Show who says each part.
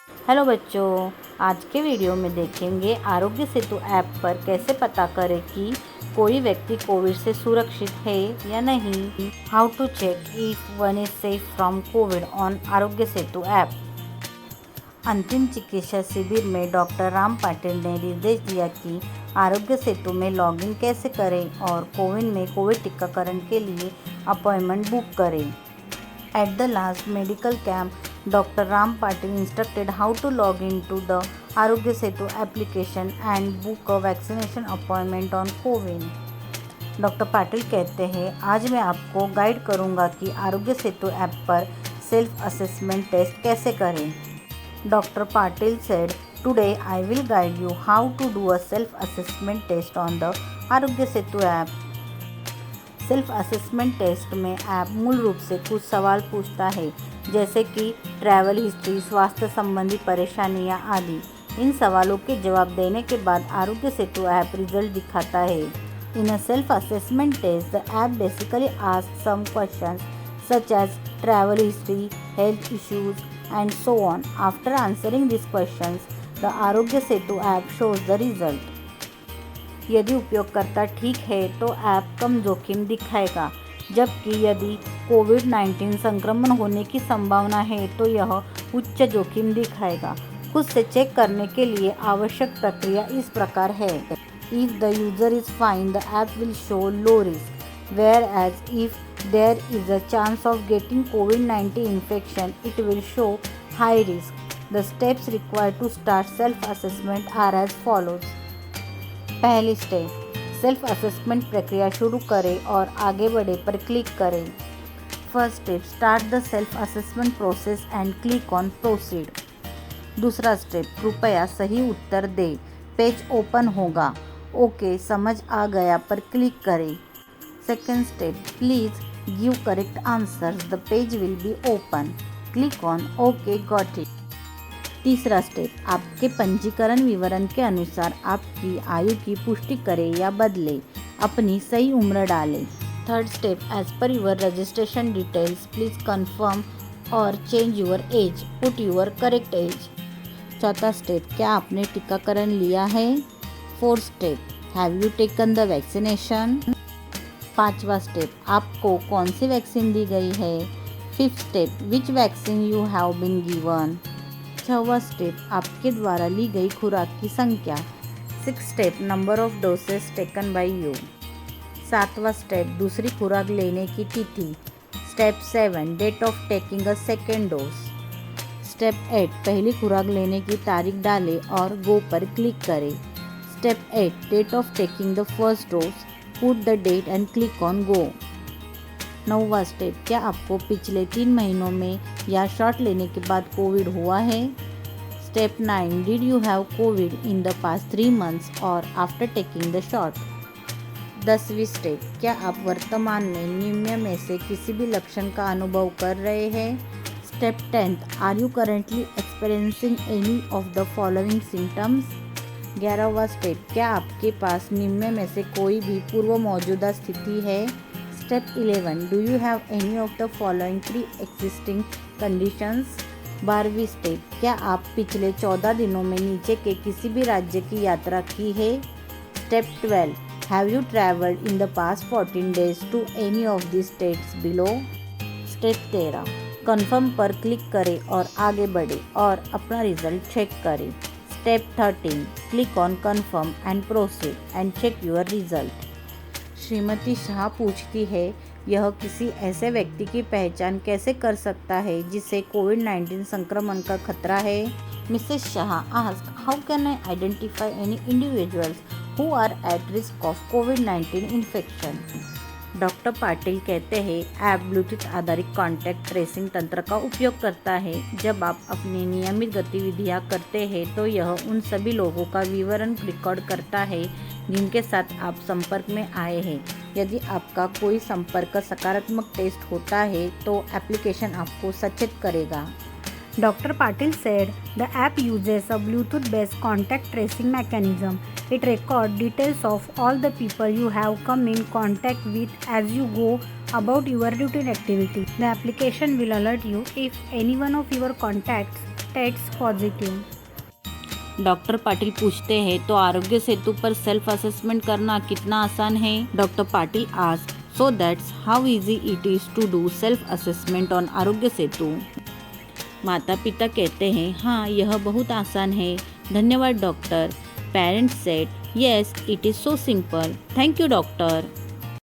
Speaker 1: Hello बच्चों, आज के वीडियो में देखेंगे आरोग्य सेतु ऐप पर कैसे पता करें कि कोई व्यक्ति कोविड से सुरक्षित है या नहीं। How to check if one is safe from Covid on Aarogya Setu app. अंतिम चिकित्सा शिविर में डॉक्टर राम पाटिल ने निर्देश दिया कि आरोग्य सेतु में लॉगिन कैसे करें और कोविन में कोविड टीकाकरण के लिए अपॉइंटमेंट बुक करें। At the last medical camp, Dr. Ram Patil instructed how to log into the Arogya Setu application and book a vaccination appointment on CoWIN. Doctor Patil कहते हैं, आज मैं आपको गाइड करूंगा कि आरोग्य सेतु ऐप पर सेल्फ असेसमेंट टेस्ट कैसे करें। Doctor Patil said, Today I will guide you how to do a self-assessment test on the आरोग्य Setu app. Self assessment test में ऐप मूल रूप से कुछ सवाल पूछता है, जैसे कि ट्रैवल हिस्ट्री, स्वास्थ्य संबंधी परेशानियां आदि। इन सवालों के जवाब देने के बाद आरोग्य सेतु ऐप रिजल्ट दिखाता है। In a self assessment test the app basically asks some questions such as travel history, health issues and so on. After answering this questions the Aarogya Setu app shows the result. यदि उपयोगकर्ता ठीक है तो app कम जोखिम दिखाएगा, जबकि यदि कोविड-19 संक्रमण होने की संभावना है तो यह उच्च जोखिम दिखाएगा। खुद से चेक करने के लिए आवश्यक प्रक्रिया इस प्रकार है। If the user is fine the app will show low risk, where as if there is a chance of getting कोविड-19 infection it will show high risk. The steps required to start self assessment are as follows. पहली step, self assessment प्रक्रिया शुरू करें और आगे बढ़े पर click करें। First step, start the self assessment process and click on proceed. दूसरा स्टेप, कृपया सही उत्तर दे, पेज ओपन होगा। ओके, समझ आ गया पर क्लिक करें। Second step, please give correct answers, the page will be open, click on okay got it. तीसरा step, आपके पंजीकरण विवरण के अनुसार आपकी आयु की पुष्टि करें या बदलें, अपनी सही उम्र डालें। Third step, age per your registration details please confirm और change your age, put your correct age. चौथा स्टेप, क्या आपने टीकाकरण लिया है। Fourth step, have you taken the vaccination. पांचवा स्टेप, आपको कौन सी वैक्सीन दी गई है। Fifth step, which vaccine you have been given. छठवां स्टेप, आपके द्वारा ली गई खुराक की संख्या। Six step, number of doses taken by you. सातवां स्टेप, दूसरी खुराक लेने की तिथि। Step 7, date of taking a second dose. Step 8, पहली खुराक लेने की तारीख डालें और गो पर क्लिक करें। Step 8, date of taking the first dose, put the date and click on go. नौवां स्टेप, क्या आपको पिछले 3 महीनों में या शॉट लेने के बाद कोविड हुआ है। Step 9, did you have Covid in the past 3 months और आफ्टर टेकिंग द शॉट। 10वीं स्टेप, क्या आप वर्तमान में निम्न में से किसी भी लक्षण का अनुभव कर रहे हैं। Step 10, are you currently experiencing any of the following symptoms. 11वां स्टेप, क्या आपके पास निम्न में से कोई भी पूर्व मौजूदा स्थिति है। Step 11, do you have any of the following pre existing conditions. 12वीं स्टेप, क्या आप पिछले 14 दिनों में नीचे के किसी भी राज्य की यात्रा की है। Step 12, have you travelled in the past 14 days to any of the states below. Step 13, confirm पर क्लिक करें और आगे बढ़े और अपना रिजल्ट चेक करें। Step 13, click on confirm and proceed and check your result. श्रीमती शाह पूछती है, यह किसी ऐसे व्यक्ति की पहचान कैसे कर सकता है जिसे कोविड-19 संक्रमण का खतरा है। Mrs Shah asked, how can I identify any individuals who are at risk of कोविड-19 इन्फेक्शन। डॉक्टर पाटिल कहते हैं, ऐप ब्लूटूथ आधारित कॉन्टैक्ट ट्रेसिंग तंत्र का उपयोग करता है। जब आप अपनी नियमित गतिविधियां करते हैं तो यह उन सभी लोगों का विवरण रिकॉर्ड करता है जिनके साथ आप संपर्क में आए हैं। यदि आपका कोई संपर्क सकारात्मक टेस्ट होता है तो एप्लीकेशन आपको सचेत करेगा।
Speaker 2: Dr. Patil said the app uses a Bluetooth-based contact tracing mechanism. It records details of all the people you have come in contact with as you go about your routine activity. The application will alert you if any one of your contacts tests positive.
Speaker 1: Doctor Patil पूछते हैं, तो आरोग्य सेतु पर self assessment करना कितना आसान है? Doctor Patil ask, so that's how easy it is to do self assessment on Aarogya Setu. माता पिता कहते हैं, हाँ यह बहुत आसान है। धन्यवाद doctor. Parents said, yes it is so simple. Thank you doctor.